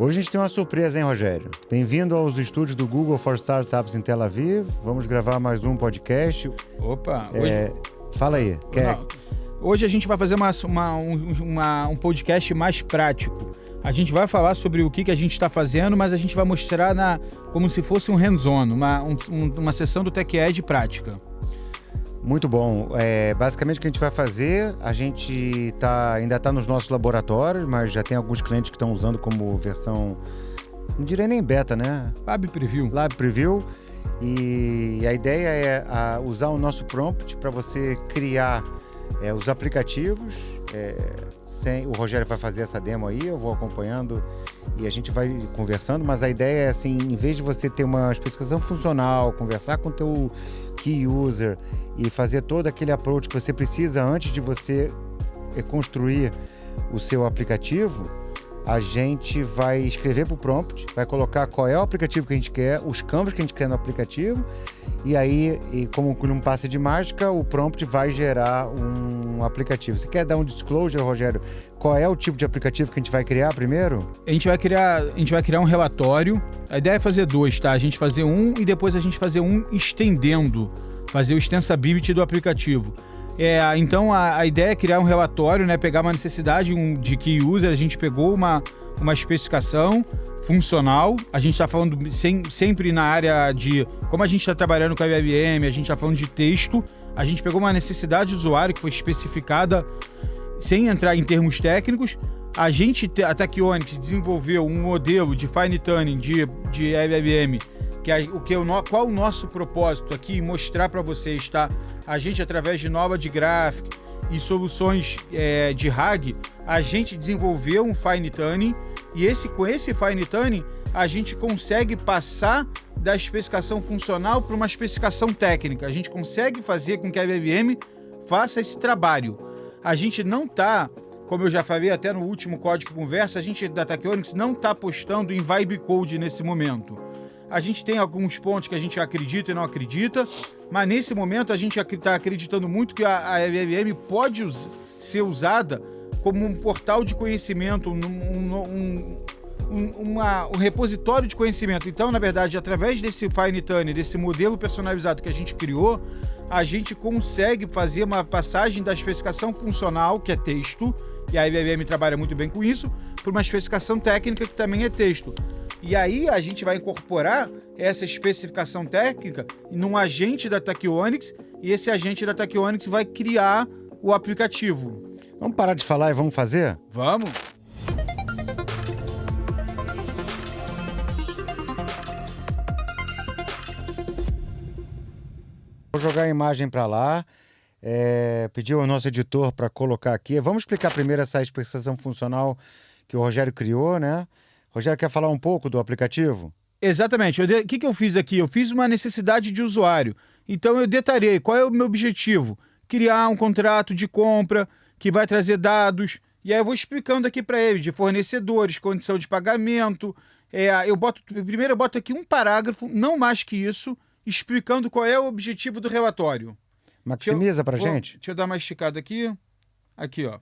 Hoje a gente tem uma surpresa, hein, Rogério? Bem-vindo aos estúdios do Google for Startups em Tel Aviv. Vamos gravar mais um podcast. Opa! Fala aí. Hoje a gente vai fazer um podcast mais prático. A gente vai falar sobre o que a gente está fazendo, mas a gente vai mostrar como se fosse um hands-on, uma sessão do Tech Ed prática. Muito bom. Basicamente o que a gente vai fazer, a gente ainda está nos nossos laboratórios, mas já tem alguns clientes que estão usando como versão, não direi nem beta, né? Lab Preview. E a ideia é usar o nosso prompt para você criar os aplicativos. O Rogério vai fazer essa demo aí, eu vou acompanhando e a gente vai conversando, mas a ideia é assim, em vez de você ter uma especificação funcional, conversar com o teu key user e fazer todo aquele approach que você precisa antes de você construir o seu aplicativo, a gente vai escrever para o prompt, vai colocar qual é o aplicativo que a gente quer, os campos que a gente quer no aplicativo, e aí, como num passe de mágica, o prompt vai gerar um aplicativo. Você quer dar um disclosure, Rogério? Qual é o tipo de aplicativo que a gente vai criar primeiro? A gente vai criar um relatório. A ideia é fazer dois, tá? A gente fazer um e depois a gente fazer um estendendo, fazer o extensibility do aplicativo. Então a ideia é criar um relatório, né? Pegar uma necessidade de key user, a gente pegou uma especificação funcional, a gente está falando sempre na área de, como a gente está trabalhando com a IBM, a gente está falando de texto, a gente pegou uma necessidade do usuário que foi especificada sem entrar em termos técnicos. A Tachyonics desenvolveu um modelo de fine tuning de IBM, qual o nosso propósito aqui, mostrar para vocês, tá? A gente, através de Nova de Graphic e soluções de RAG, a gente desenvolveu um fine tuning e com esse fine tuning a gente consegue passar da especificação funcional para uma especificação técnica. A gente consegue fazer com que a IBM faça esse trabalho. A gente não está, como eu já falei até no último Código Conversa, a gente da Tachyonics não está apostando em vibe code nesse momento. A gente tem alguns pontos que a gente acredita e não acredita, mas nesse momento a gente está acreditando muito que a IBM pode ser usada como um portal de conhecimento, um repositório de conhecimento. Então, na verdade, através desse fine tuning, desse modelo personalizado que a gente criou, a gente consegue fazer uma passagem da especificação funcional, que é texto, e a IBM trabalha muito bem com isso, para uma especificação técnica, que também é texto. E aí a gente vai incorporar essa especificação técnica num agente da Tachyonics, e esse agente da Tachyonics vai criar o aplicativo. Vamos parar de falar e vamos fazer? Vamos! Vou jogar a imagem para lá, pedir ao nosso editor para colocar aqui. Vamos explicar primeiro essa especificação funcional que o Rogério criou, né? Rogério, quer falar um pouco do aplicativo? Exatamente. O que eu fiz aqui? Eu fiz uma necessidade de usuário. Então eu detalhei qual é o meu objetivo. Criar um contrato de compra que vai trazer dados. E aí eu vou explicando aqui para ele de fornecedores, condição de pagamento. Primeiro eu boto aqui um parágrafo, não mais que isso, explicando qual é o objetivo do relatório. Maximiza para gente. Deixa eu dar uma esticada aqui. Aqui, ó.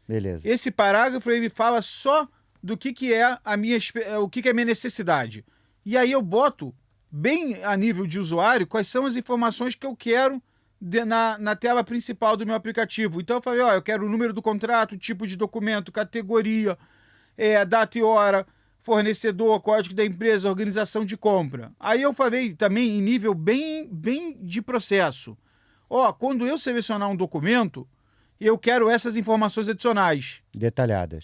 Beleza. Esse parágrafo ele fala só do que é o que é a minha necessidade. E aí eu boto, bem a nível de usuário, quais são as informações que eu quero na tela principal do meu aplicativo. Então eu falei, eu quero o número do contrato, tipo de documento, categoria, data e hora, fornecedor, código da empresa, organização de compra. Aí eu falei também em nível bem de processo. Quando eu selecionar um documento, eu quero essas informações adicionais. Detalhadas.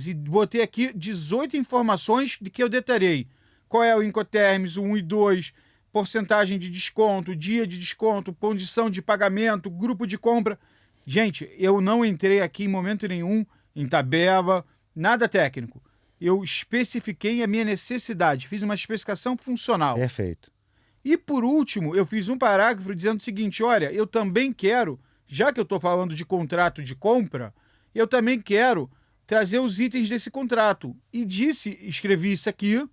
E botei aqui 18 informações de que eu detalhei. Qual é o Incoterms, o 1 e 2, porcentagem de desconto, dia de desconto, condição de pagamento, grupo de compra. Gente, eu não entrei aqui em momento nenhum em tabela, nada técnico. Eu especifiquei a minha necessidade, fiz uma especificação funcional. Perfeito. E por último, eu fiz um parágrafo dizendo o seguinte, olha, eu também quero, já que eu estou falando de contrato de compra, eu também quero trazer os itens desse contrato. E escrevi isso aqui,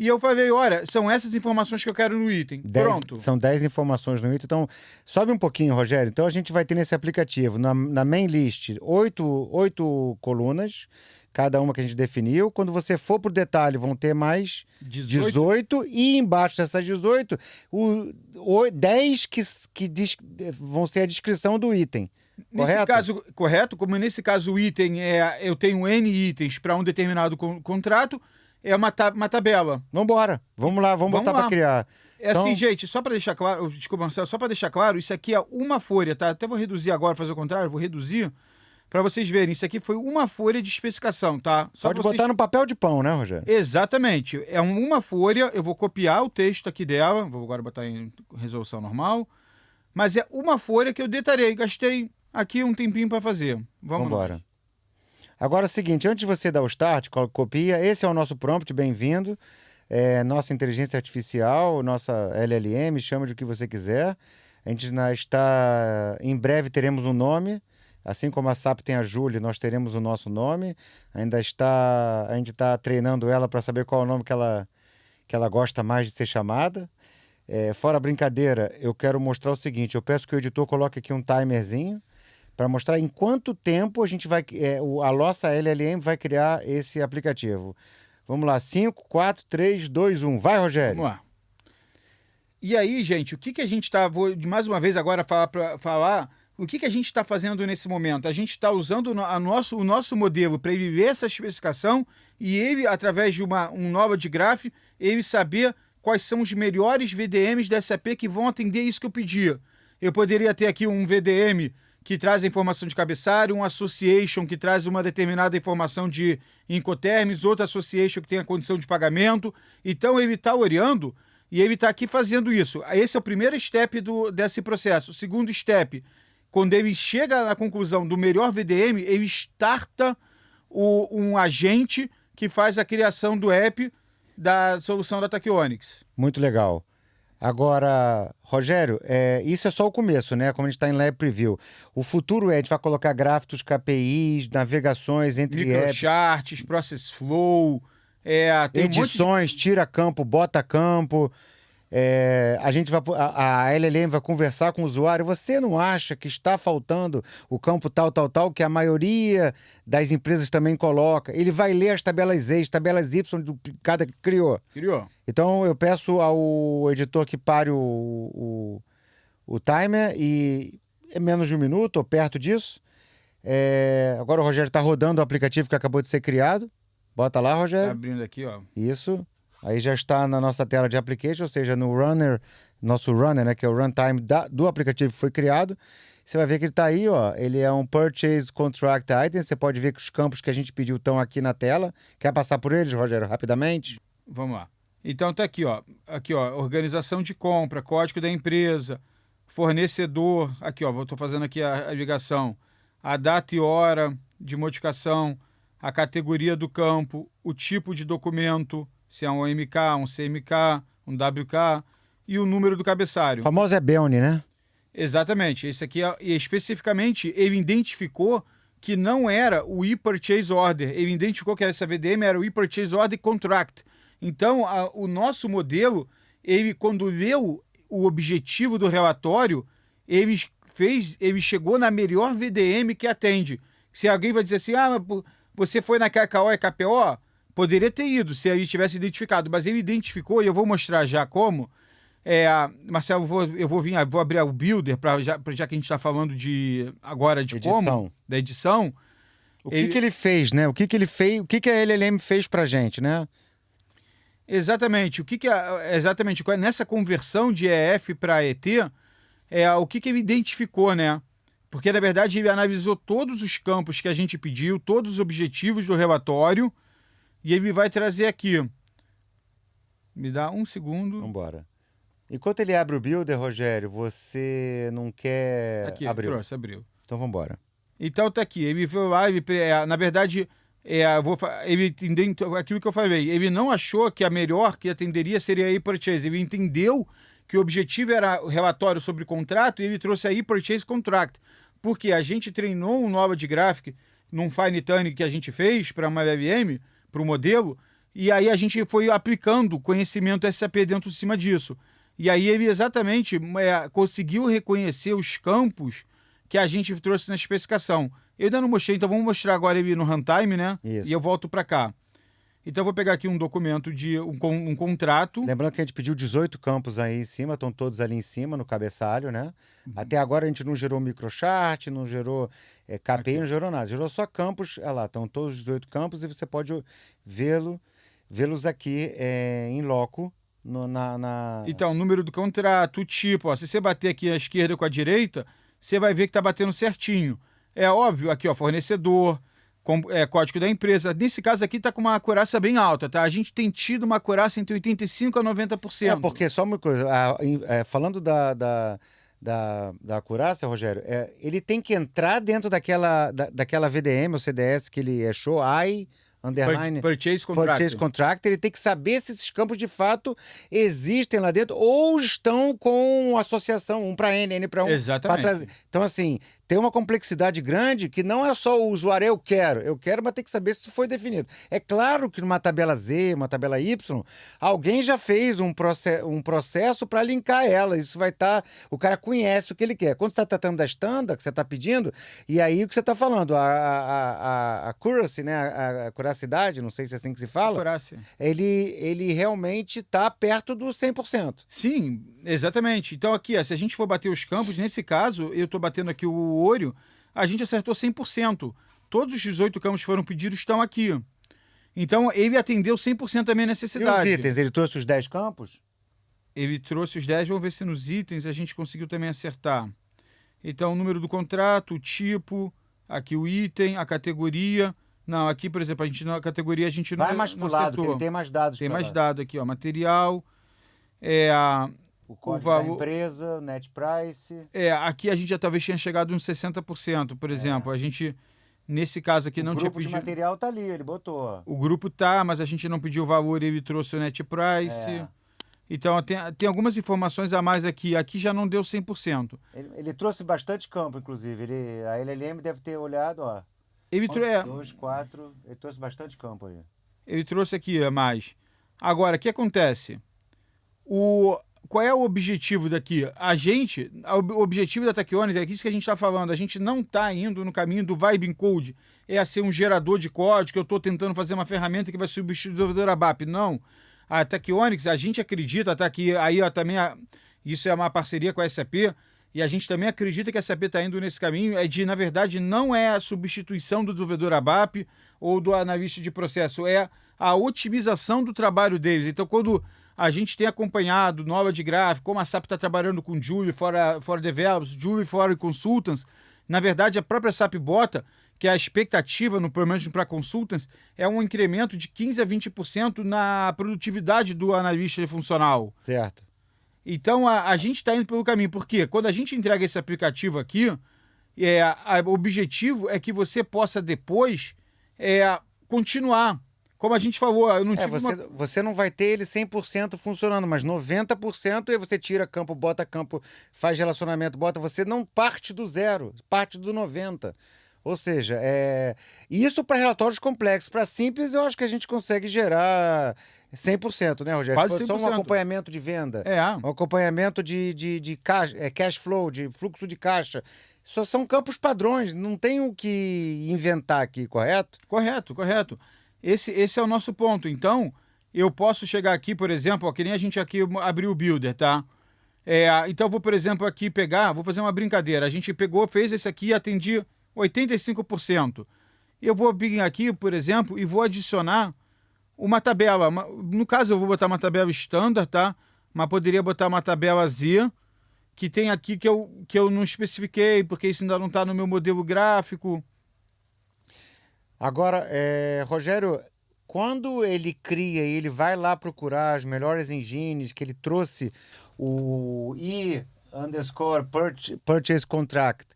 E eu falei, olha, são essas informações que eu quero no item. Pronto. São 10 informações no item. Então, sobe um pouquinho, Rogério. Então, a gente vai ter nesse aplicativo, na main list, 8 colunas, cada uma que a gente definiu. Quando você for pro detalhe, vão ter mais 18. E embaixo dessas 18, 10 que vão ser a descrição do item. Nesse caso, correto? Como nesse caso o item eu tenho N itens para um determinado contrato, é uma tabela. Vamos lá, vamos botar para criar. Então... assim, gente, só para deixar claro, desculpa, Marcelo, só para deixar claro, isso aqui é uma folha, tá? Até vou reduzir agora, fazer o contrário, vou reduzir para vocês verem. Isso aqui foi uma folha de especificação, tá? Pode botar no papel de pão, né, Rogério? Exatamente. É uma folha, eu vou copiar o texto aqui dela, vou agora botar em resolução normal, mas é uma folha que eu detalhei, gastei aqui um tempinho para fazer. Vamos embora. Agora é o seguinte, antes de você dar o start, copia, esse é o nosso prompt, bem-vindo, nossa inteligência artificial, nossa LLM, chama de o que você quiser. A gente em breve teremos um nome, assim como a SAP tem a Julie, nós teremos o nosso nome. A gente está treinando ela para saber qual é o nome que ela gosta mais de ser chamada. Fora a brincadeira, eu quero mostrar o seguinte, eu peço que o editor coloque aqui um timerzinho, para mostrar em quanto tempo a nossa LLM vai criar esse aplicativo. Vamos lá, 5, 4, 3, 2, 1. Vai, Rogério. Vamos lá. E aí, gente, o que a gente está... Vou mais uma vez agora falar o que a gente está fazendo nesse momento. A gente está usando o nosso modelo para ele ver essa especificação e ele, através de um nova de graph, ele saber quais são os melhores VDMs da SAP que vão atender isso que eu pedia. Eu poderia ter aqui um VDM que traz a informação de cabeçalho, um association que traz uma determinada informação de Incoterms, outro association que tem a condição de pagamento. Então, ele está olhando e ele está aqui fazendo isso. Esse é o primeiro step desse processo. O segundo step, quando ele chega na conclusão do melhor VDM, ele starta um agente que faz a criação do app da solução da Tachyonics. Muito legal. Agora, Rogério, isso é só o começo, né? Como a gente está em Lab Preview. O futuro a gente vai colocar gráficos, KPIs, navegações entre microcharts, process flow, edições, tira campo, bota campo. A LLM vai conversar com o usuário. Você não acha que está faltando o campo tal, que a maioria das empresas também coloca? Ele vai ler as tabelas E, as tabelas Y do cada que criou. Então eu peço ao editor que pare o timer e é menos de 1 minuto ou perto disso. Agora o Rogério está rodando o aplicativo que acabou de ser criado. Bota lá, Rogério. Tá abrindo aqui, ó. Isso. Aí já está na nossa tela de application, ou seja, no nosso runner, né, que é o runtime do aplicativo que foi criado. Você vai ver que ele está aí, ó. Ele é um Purchase Contract Item. Você pode ver que os campos que a gente pediu estão aqui na tela. Quer passar por eles, Rogério, rapidamente? Vamos lá. Então tá aqui, ó. Aqui, ó, organização de compra, código da empresa, fornecedor. Aqui, ó, estou fazendo aqui a ligação. A data e hora de modificação, a categoria do campo, o tipo de documento, se é um MK, um CMK, um WK e o número do cabeçalho. O famoso BEON, né? Exatamente. Esse aqui, especificamente, ele identificou que não era o e-Purchase Order. Ele identificou que essa VDM era o e-Purchase Order Contract. Então, o nosso modelo, ele, quando leu o objetivo do relatório, ele chegou na melhor VDM que atende. Se alguém vai dizer assim, você foi na KKO e KPO, poderia ter ido, se ele tivesse identificado, mas ele identificou, e eu vou mostrar já como. Marcelo, eu vou abrir o Builder, já que a gente está falando agora de edição. Como, da edição. O que ele fez, né? O que ele fez, o que a LLM fez pra gente, né? Exatamente. Exatamente, nessa conversão de EF para ET, o que ele identificou, né? Porque, na verdade, ele analisou todos os campos que a gente pediu, todos os objetivos do relatório, e ele vai trazer aqui. Me dá um segundo. Vamos embora. Enquanto ele abre o Builder, Rogério, você não quer... Aqui, abriu. Abriu. Então vamos embora. Então tá aqui. Ele foi lá, na verdade, ele entendeu aquilo que eu falei. Ele não achou que a melhor que atenderia seria a e-Purchase. Ele entendeu que o objetivo era o relatório sobre contrato e ele trouxe a e-Purchase Contract. Porque a gente treinou um nova de Graphic num fine tuning que a gente fez para uma LLM, para o modelo, E aí a gente foi aplicando conhecimento SAP dentro de cima disso. E aí ele exatamente conseguiu reconhecer os campos que a gente trouxe na especificação. Eu ainda não mostrei, então vamos mostrar agora ele no runtime, né? Isso. E eu volto para cá. Então eu vou pegar aqui um documento de um contrato. Lembrando que a gente pediu 18 campos aí em cima, estão todos ali em cima, no cabeçalho, né? Até agora a gente não gerou microchart, não gerou KPI, não gerou nada. Gerou só campos, olha lá, estão todos os 18 campos e você pode vê-los aqui em loco. Então, número do contrato, o tipo, ó, se você bater aqui à esquerda com a direita, você vai ver que está batendo certinho. É óbvio, aqui, ó, fornecedor, código da empresa. Nesse caso aqui está com uma acurácia bem alta, tá? A gente tem tido uma acurácia entre 85% a 90%. Porque só uma coisa, falando da acurácia, Rogério, ele tem que entrar dentro daquela VDM ou CDS que ele achou, underline Purchase Contract, ele tem que saber se esses campos de fato existem lá dentro ou estão com associação, um para N para 1. Exatamente. Então, assim, tem uma complexidade grande que não é só o usuário, eu quero, mas tem que saber se isso foi definido. É claro que numa tabela Z, uma tabela Y, alguém já fez um processo para linkar ela. Isso vai estar. O cara conhece o que ele quer. Quando você está tratando da standard que você está pedindo, e aí o que você está falando, a accuracy, né? A acuracidade, não sei se é assim que se fala. Acurácia. Ele realmente está perto do 100%. Sim, exatamente. Então aqui, ó, se a gente for bater os campos, nesse caso, eu estou batendo aqui o olho, a gente acertou 100%. Todos os 18 campos que foram pedidos estão aqui. Então, ele atendeu 100% a minha necessidade. E os itens, ele trouxe os 10 campos? Ele trouxe os 10, vamos ver se nos itens a gente conseguiu também acertar. Então, o número do contrato, o tipo, aqui o item, a categoria. Não, aqui, por exemplo, a categoria a gente não acertou. Vai mais pro lado, que ele tem mais dados. Tem mais dados aqui, ó. Material, o código da empresa, net price. Aqui a gente já talvez tinha chegado uns 60%, por exemplo. A gente, nesse caso aqui, não tinha pedido. O grupo de material tá ali, ele botou. O grupo tá, mas a gente não pediu o valor, ele trouxe o net price. Então, tem algumas informações a mais aqui. Aqui já não deu 100%. Ele trouxe bastante campo, inclusive. A LLM deve ter olhado, ó. Ele trouxe 2, 4, ele trouxe bastante campo aí. Ele trouxe aqui a mais. Agora, o que acontece? Qual é o objetivo daqui? O objetivo da Tachyonics é isso que a gente está falando. A gente não está indo no caminho do Vibe Encode, a ser um gerador de código, que eu estou tentando fazer uma ferramenta que vai substituir o desenvolvedor ABAP. Não. A Tachyonics, a gente acredita, tá aqui, aí ó, também isso é uma parceria com a SAP, e a gente também acredita que a SAP está indo nesse caminho, na verdade, não é a substituição do desenvolvedor ABAP ou do analista de processo, é a otimização do trabalho deles. Então, quando a gente tem acompanhado Nova de Gráfico, como a SAP está trabalhando com Joule for Developers, Joule for Consultants, na verdade, a própria SAP bota que a expectativa no Permanent para Consultants é um incremento de 15% a 20% na produtividade do analista funcional. Certo. Então, a gente está indo pelo caminho. Porque quando a gente entrega esse aplicativo aqui, o objetivo é que você possa depois continuar. Como a gente falou, eu não tive você não vai ter ele 100% funcionando, mas 90%, e você tira campo, bota campo, faz relacionamento, bota. Você não parte do 0, parte do 90%. Ou seja, isso para relatórios complexos. Para simples, eu acho que a gente consegue gerar 100%, né, Rogério? Quase 100%. Só um acompanhamento de venda, um acompanhamento de cash flow, de fluxo de caixa. Só são campos padrões, não tem o que inventar aqui, correto? Correto. Esse é o nosso ponto. Então, eu posso chegar aqui, por exemplo, ó, que nem a gente aqui abriu o Builder, tá? Então, eu vou, por exemplo, aqui vou fazer uma brincadeira. A gente fez esse aqui e atendi 85%. Eu vou vir aqui, por exemplo, e vou adicionar uma tabela. No caso, eu vou botar uma tabela standard, tá? Mas poderia botar uma tabela Z, que tem aqui que eu não especifiquei, porque isso ainda não está no meu modelo gráfico. Agora, Rogério, quando ele cria e ele vai lá procurar as melhores engines, que ele trouxe o E_Purchase Contract,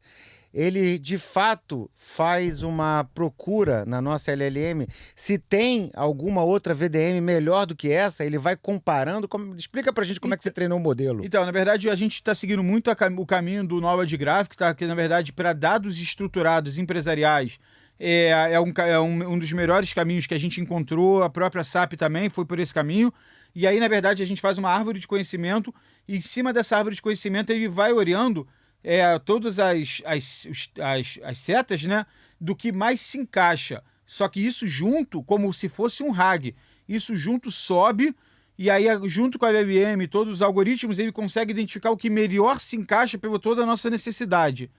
ele de fato faz uma procura na nossa LLM. Se tem alguma outra VDM melhor do que essa, ele vai comparando. Explica pra gente como é que você treinou o modelo. Então, na verdade, a gente está seguindo muito o caminho do Nova de Gráfico, tá? Que, na verdade, para dados estruturados empresariais, um dos melhores caminhos que a gente encontrou, a própria SAP também foi por esse caminho. E aí, na verdade, a gente faz uma árvore de conhecimento e em cima dessa árvore de conhecimento ele vai orientando todas as setas, né, do que mais se encaixa. Só que isso junto, como se fosse um RAG, isso junto sobe e aí junto com a IBM, todos os algoritmos, ele consegue identificar o que melhor se encaixa para toda a nossa necessidade.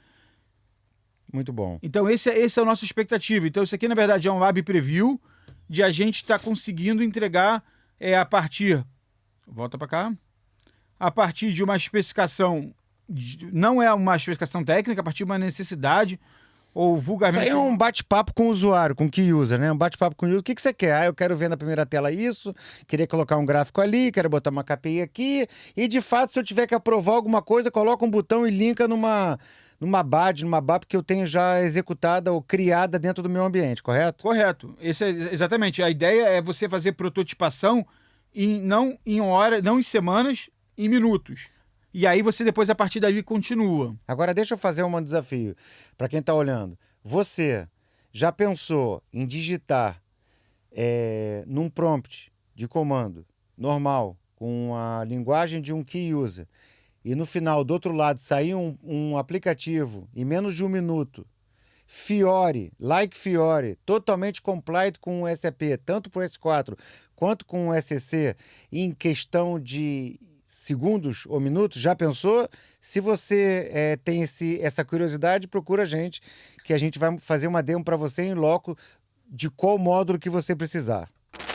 Muito bom. Então, esse é a nossa expectativa. Então, isso aqui, na verdade, é um lab preview de a gente estar conseguindo entregar a partir... Volta para cá. A partir de uma especificação... Não é uma especificação técnica, a partir de uma necessidade ou vulgarmente... É um bate-papo com o usuário, com o key user, né? Um bate-papo com o user. O que você quer? Eu quero ver na primeira tela isso, queria colocar um gráfico ali, quero botar uma KPI aqui. E, de fato, se eu tiver que aprovar alguma coisa, coloca um botão e linka numa badge, numa BAP que eu tenho já executada ou criada dentro do meu ambiente, correto? Correto. Exatamente. A ideia é você fazer prototipação não em horas, não em semanas, em minutos. E aí você depois, a partir dali, continua. Agora deixa eu fazer um desafio para quem está olhando. Você já pensou em digitar num prompt de comando normal, com a linguagem de um key user, e no final, do outro lado, sair um aplicativo em menos de 1 minuto, Fiori, like Fiori, totalmente compliant com o SAP, tanto para o S4 quanto com o SCC, em questão de segundos ou minutos? Já pensou? Se você tem essa curiosidade, procura a gente, que a gente vai fazer uma demo para você em loco de qual módulo que você precisar.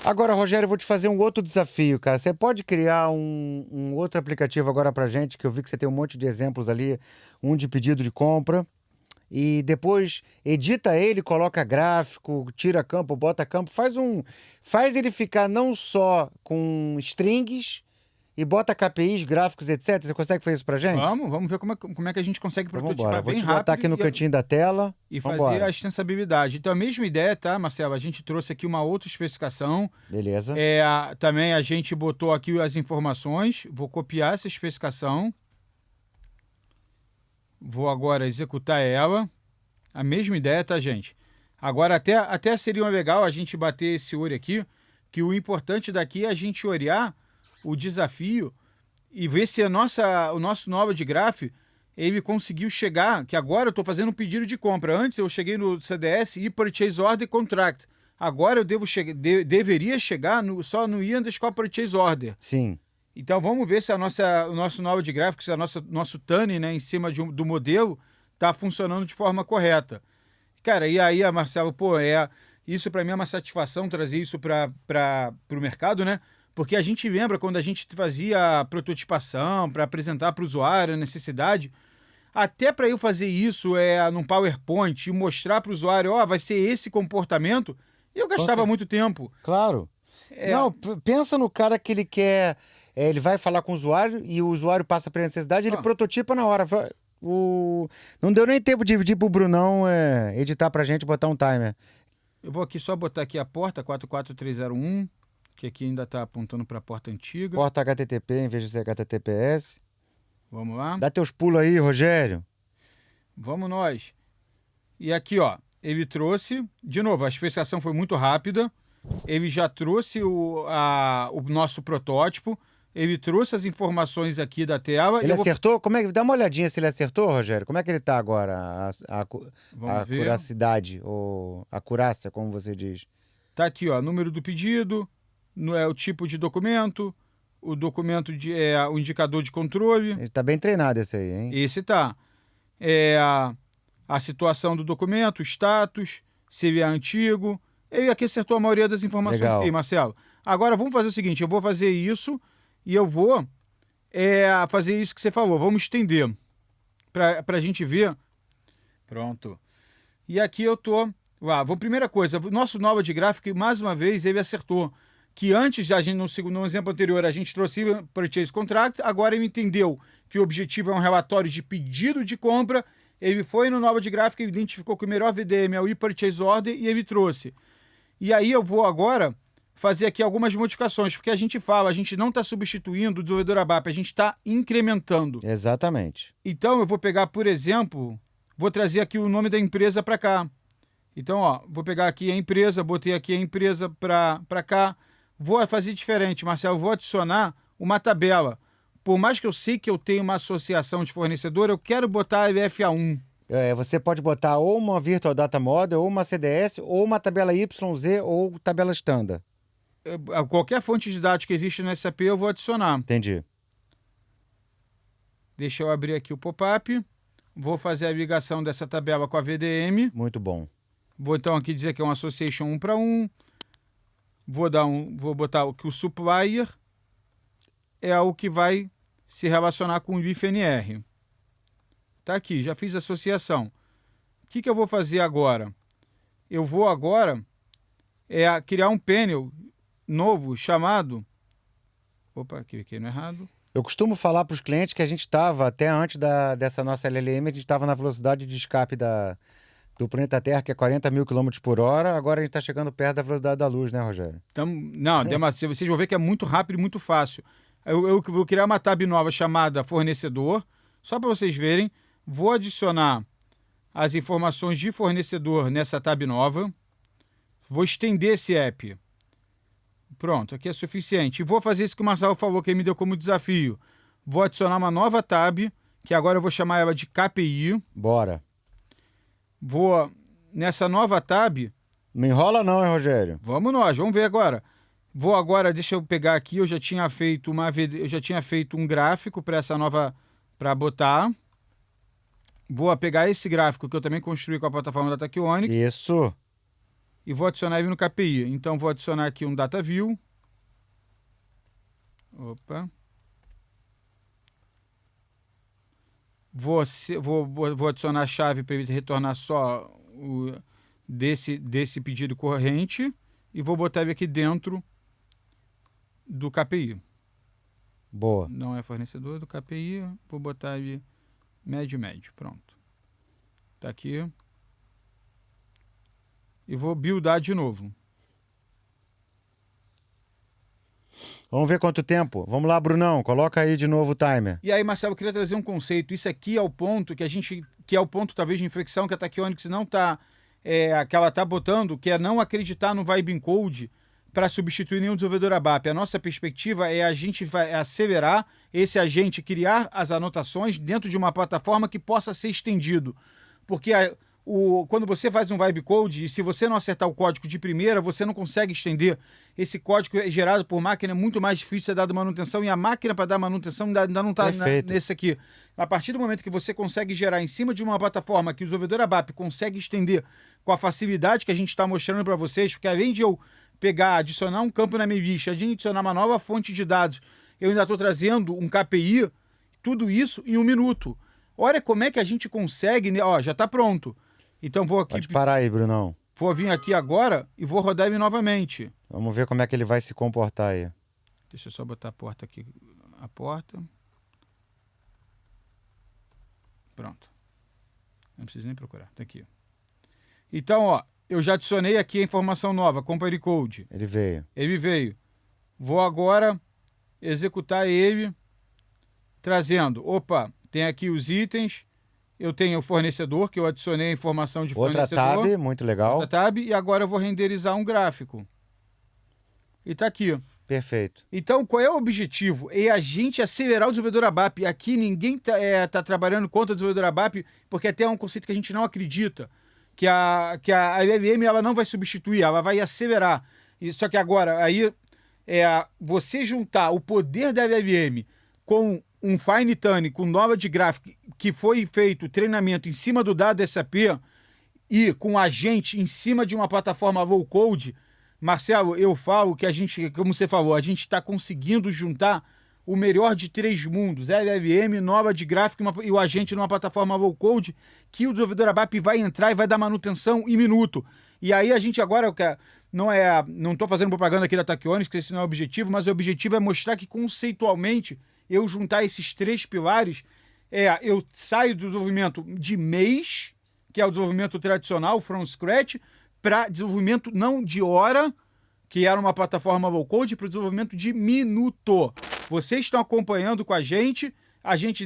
Agora, Rogério, eu vou te fazer um outro desafio, cara. Você pode criar um outro aplicativo agora pra gente, que eu vi que você tem um monte de exemplos ali, um de pedido de compra, e depois edita ele, coloca gráfico, tira campo, bota campo, faz ele ficar não só com strings e bota KPIs, gráficos, etc. Você consegue fazer isso pra gente? Vamos ver como é que a gente consegue prototipar Vou bem te rápido. botar aqui no cantinho da tela. E fazer a extensibilidade. Então, a mesma ideia, tá, Marcelo? A gente trouxe aqui uma outra especificação. Beleza. Também a gente botou aqui as informações. Vou copiar essa especificação. Vou agora executar ela. A mesma ideia, tá, gente? Agora, até seria legal a gente bater esse olho aqui, que o importante daqui é a gente olhar o desafio e ver se o nosso Nova de Graph ele conseguiu chegar, que agora eu estou fazendo um pedido de compra. Antes eu cheguei no CDS e Purchase Order Contract. Agora eu deveria chegar só no I_Purchase Order. Sim. Então vamos ver se o nosso Nova de Graph, se nosso TUNI, né, em cima do modelo, está funcionando de forma correta. Cara, e aí, Marcelo, isso para mim é uma satisfação trazer isso para o mercado, né? Porque a gente lembra quando a gente fazia prototipação para apresentar para o usuário a necessidade, até para eu fazer isso num PowerPoint e mostrar para o usuário, vai ser esse comportamento, eu gastava muito tempo. Claro. Não, pensa no cara que ele quer, ele vai falar com o usuário e o usuário passa para a necessidade, ele prototipa na hora. Não deu nem tempo de pedir pro Brunão editar pra gente, botar um timer. Eu vou aqui só botar aqui a porta 44301. Que aqui ainda está apontando para a porta antiga. Porta HTTP em vez de ser HTTPS. Vamos lá. Dá teus pulos aí, Rogério. Vamos nós. E aqui, ele trouxe... De novo, a especificação foi muito rápida. Ele já trouxe o nosso protótipo. Ele trouxe as informações aqui da tela. Ele acertou? Dá uma olhadinha se ele acertou, Rogério. Como é que ele está agora? A curacidade, ou acurácia, como você diz. Tá aqui, número do pedido... o tipo de documento, o documento o indicador de controle. Ele está bem treinado esse aí, hein? Esse tá. A situação do documento, o status, se ele é antigo. Ele aqui acertou a maioria das informações. Legal. Sim, Marcelo. Agora vamos fazer o seguinte, eu vou fazer isso e eu vou fazer isso que você falou. Vamos estender para a gente ver. Pronto. E aqui eu tô... primeira coisa, o nosso Nova de Graph, mais uma vez, ele acertou. Que antes, no exemplo anterior, a gente trouxe Purchase Contract, agora ele entendeu que o objetivo é um relatório de pedido de compra, ele foi no Nova de Graph, ele identificou que o melhor VDM é o I_Purchase Order e ele trouxe. E aí eu vou agora fazer aqui algumas modificações, porque a gente não está substituindo o desenvolvedor ABAP, a gente está incrementando. Exatamente. Então eu vou pegar, por exemplo, vou trazer aqui o nome da empresa para cá. Então, ó, vou pegar aqui a empresa, botei aqui a empresa para cá. Vou fazer diferente, Marcelo, vou adicionar uma tabela. Por mais que eu sei que eu tenho uma associação de fornecedor, eu quero botar a FA1. Você pode botar ou uma Virtual Data Model, ou uma CDS, ou uma tabela YZ, ou tabela standard. Qualquer fonte de dados que existe no SAP eu vou adicionar. Entendi. Deixa eu abrir aqui o pop-up. Vou fazer a ligação dessa tabela com a VDM. Muito bom. Vou então aqui dizer que é um Association 1 para 1. Vou botar que o supplier é o que vai se relacionar com o IFNR. Tá aqui, já fiz a associação. O que eu vou fazer agora? Eu vou agora criar um panel novo chamado... Opa, cliquei no errado. Eu costumo falar para os clientes que a gente estava, até antes dessa nossa LLM, a gente estava na velocidade de escape do planeta Terra, que é 40 mil km por hora. Agora a gente está chegando perto da velocidade da luz, né, Rogério? Então, não, vocês vão ver que é muito rápido e muito fácil. Eu vou criar uma tab nova chamada fornecedor, só para vocês verem. Vou adicionar as informações de fornecedor nessa tab nova. Vou estender esse app. Pronto, aqui é suficiente. E vou fazer isso que o Marcelo falou, que ele me deu como desafio. Vou adicionar uma nova tab, que agora eu vou chamar ela de KPI. Bora. Nessa nova tab... Não enrola não, hein, Rogério? Vamos ver agora. Deixa eu pegar aqui, eu já tinha feito um gráfico para essa nova, para botar. Vou pegar esse gráfico que eu também construí com a plataforma da Tachyonics. Isso. E vou adicionar ele no KPI. Então, vou adicionar aqui um Data View. Opa. Vou adicionar a chave para ele retornar só desse pedido corrente. E vou botar ele aqui dentro do KPI. Boa. Não é fornecedor do KPI. Vou botar ele médio. Pronto. Tá aqui. E vou buildar de novo. Vamos ver quanto tempo. Vamos lá, Brunão. Coloca aí de novo o timer. E aí, Marcelo, eu queria trazer um conceito. Isso aqui é o ponto que é o ponto talvez de inflexão que a Tachyonics não está... que ela está botando, que é não acreditar no Vibe Encode para substituir nenhum desenvolvedor ABAP. A nossa perspectiva é a gente vai acelerar esse agente, criar as anotações dentro de uma plataforma que possa ser estendido. Porque quando você faz um Vibe Code, e se você não acertar o código de primeira, você não consegue estender. Esse código é gerado por máquina, é muito mais difícil de ser dado manutenção, e a máquina para dar manutenção ainda não está nesse aqui. A partir do momento que você consegue gerar em cima de uma plataforma que o desenvolvedor ABAP consegue estender com a facilidade que a gente está mostrando para vocês, porque além de eu adicionar um campo na minha lista, de adicionar uma nova fonte de dados, eu ainda estou trazendo um KPI, tudo isso em 1 minuto. Olha como é que a gente consegue, né? Ó, já está pronto. Então vou aqui... Pode parar aí, Brunão. Vou vir aqui agora e vou rodar ele novamente. Vamos ver como é que ele vai se comportar aí. Deixa eu só botar a porta aqui. A porta. Pronto. Não preciso nem procurar. Tá aqui. Então, ó, eu já adicionei aqui a informação nova, Company Code. Ele veio. Ele veio. Vou agora executar ele, trazendo... Opa, tem aqui os itens... Eu tenho o fornecedor, que eu adicionei a informação de fornecedor. Outra tab, muito legal. Outra tab, e agora eu vou renderizar um gráfico. E tá aqui. Perfeito. Então, qual é o objetivo? É a gente acelerar o desenvolvedor ABAP. Aqui ninguém tá trabalhando contra o desenvolvedor ABAP, porque até é um conceito que a gente não acredita. Que a LLM ela não vai substituir, ela vai acelerar. Só que agora, aí, você juntar o poder da LLM com um fine tuning, com nova de gráfico, que foi feito treinamento em cima do dado SAP e com a gente em cima de uma plataforma low code, Marcelo, eu falo que a gente, como você falou, a gente está conseguindo juntar o melhor de 3 mundos, LLM, nova de gráfico e o agente numa plataforma low code, que o desenvolvedor ABAP vai entrar e vai dar manutenção em minuto. E aí a gente agora, não estou fazendo propaganda aqui da Tachyonics, que esse não é o objetivo, mas o objetivo é mostrar que conceitualmente eu juntar esses 3 pilares, eu saio do desenvolvimento de mês, que é o desenvolvimento tradicional, from scratch, para desenvolvimento não de hora, que era uma plataforma low code, para o desenvolvimento de minuto. Vocês estão acompanhando com a gente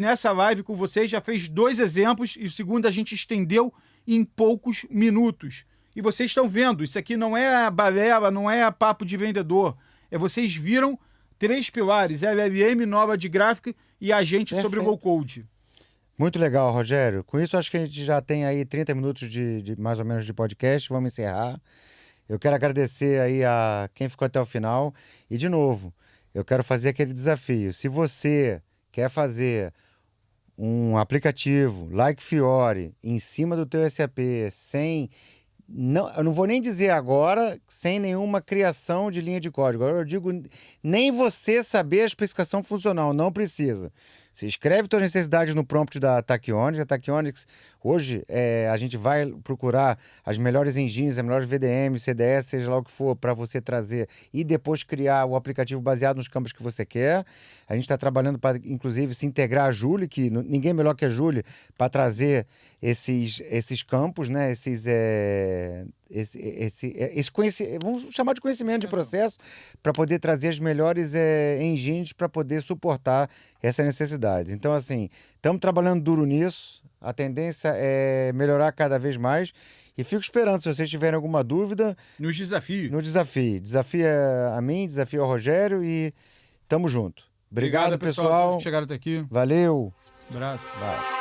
nessa live com vocês já fez 2 exemplos, e o segundo a gente estendeu em poucos minutos. E vocês estão vendo, isso aqui não é balela, não é papo de vendedor. Vocês viram 3 pilares, LLM, nova de gráfica e agente sobre o low-code. Muito legal, Rogério. Com isso, acho que a gente já tem aí 30 minutos de mais ou menos de podcast. Vamos encerrar. Eu quero agradecer aí a quem ficou até o final. E, de novo, eu quero fazer aquele desafio. Se você quer fazer um aplicativo like Fiori em cima do teu SAP, sem... Não, eu não vou nem dizer agora sem nenhuma criação de linha de código. Agora eu digo, nem você saber a especificação funcional, não precisa. Você escreve suas necessidades no prompt da Tachyonics. A Tachyonics, hoje, a gente vai procurar as melhores engines, as melhores VDM, CDS, seja lá o que for, para você trazer e depois criar o aplicativo baseado nos campos que você quer. A gente está trabalhando para, inclusive, se integrar a Julie, que ninguém melhor que a Julie, para trazer esses campos, né? Esse conhecimento, vamos chamar de conhecimento de processo, para poder trazer as melhores engines para poder suportar essa necessidade. Então, assim, estamos trabalhando duro nisso, a tendência é melhorar cada vez mais e fico esperando, se vocês tiverem alguma dúvida... Nos desafios. No desafio. Desafia a mim, desafia ao Rogério e tamo junto. Obrigado, pessoal. Que chegaram até aqui. Valeu. Abraço. Vai.